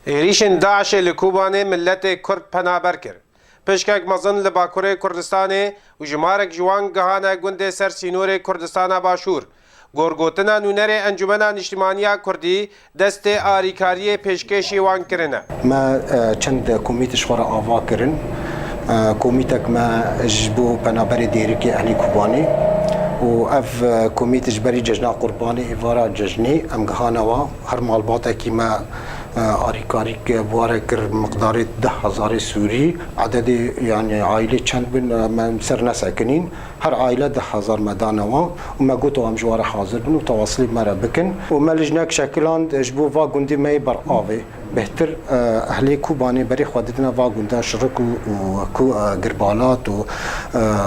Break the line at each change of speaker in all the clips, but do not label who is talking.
ایریشن داعش لکوبانه ملت کرد پنابر کرد. پشکک مزن لباکوره کردستانه و جمارک جوان گهانه گنده سر سینور کردستان باشور. گرگوتنا نونر انجمن اجتماعی کردی دست آریکاری پیشکشی وان کرنه.
ما چند کمیتش ورا آوا کرن. کمیتک ما جبو پنابر دیرکی اهلی کوبانی و اف کمیتش بری جشن قربانی ایوارا جشنی ام گهانوا هر مالباته کی ما آریکاری که واره کر مقدار 10,000 سوری عدد یعنی عائله چند بن من سر نسکنین هر عائله 10,000 مدانوا و ما گوتو هم جوار حاضر بن و تواصلی مرا بکن و ملجناک شکلان جبو وا گندی می بر آوه بهتر اهلی کوبانی بری خودتنا وا گنده شرک و کو گربالات و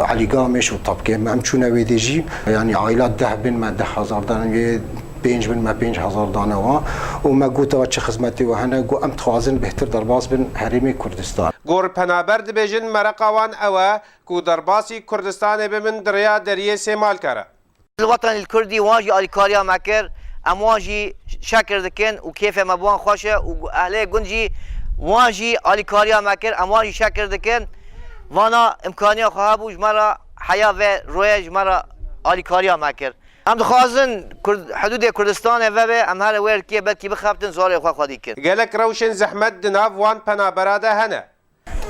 علیگامش و طبقه ما چونه ویدیجی یعنی عائلات 10 بن ما 10,000 دانه 5 بن ما 5,000 دانه و ما گوتو چه خدمتی و هنه گو ام توازن بهتر درباس بن حریم کردستان
گور پنابر دبیجن مرقوان اوا کو درباسی کردستان بمن دریا دریه سیمال کاره
الوطن الكردي واجي الكاريا مكر امواجي شكر دكن وكيف مبوان خوشه واهلي جنجي واجي الكاريا مكر امواجي شكر دكن وانا امكانيه خابو جمره حياه و رويج مره الكاريا مكر هم دخوازن حدود كردستان و ام هر وير كي بلكي بخابتن زوري خو خدي كن
گلک روشن زحمت دناف وان پنابراده هنه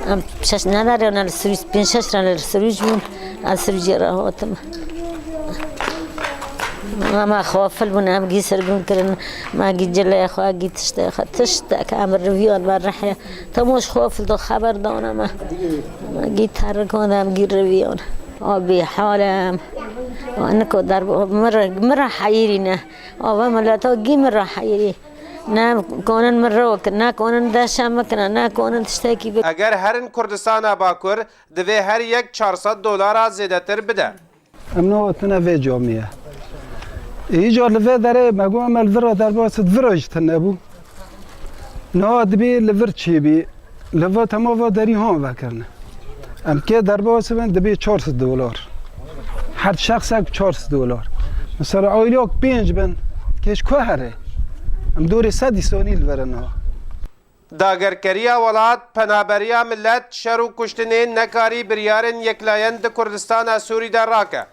ام شش نداره انا السروج بين شش ران السروج من السروج راهوتم ما خوافل بنا ام جيسر بن كرن ما جيت جلا يا اخو جيت تشتا كامل ريفيون بالرحله تموش خوافل دو خبر دانا ما جيت حركون ام جيت ريفيون ابي حالم وانكو ضرب مره حيرينا او ما تو جي مره حيري نا كونن مره وكنا كونن داشم كنا نا كونن تشتكي
اگر هرن کردستان باکور دوی هر یک 400 دلار زیاده تر بده
امنو تنا في جامعه يجوا لفي داري ما قوم الفرا درباس فرج تنبو نو دبي لفر تشيبي لفا تمو داري هون فكرنا ام كي درباس من دبي 400 دلار هر شخص 400 دلار مثلا عائلوك 5 بن كيش كوهره ام دوري سدي سوني الفرنا
داگرکریا ولات پنابریا ملت شرو کشتنین نکاری بریارن یکلایند کردستان سوری در راکه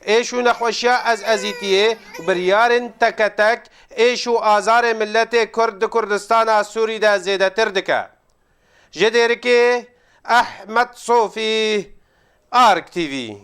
ایشو نخوشیا از ازیتیه و بریارن تک تک ایشو آزار ملت کرد کردستان سوری دا زیده تر دکه جدیرکی احمد صوفی آرک تیوی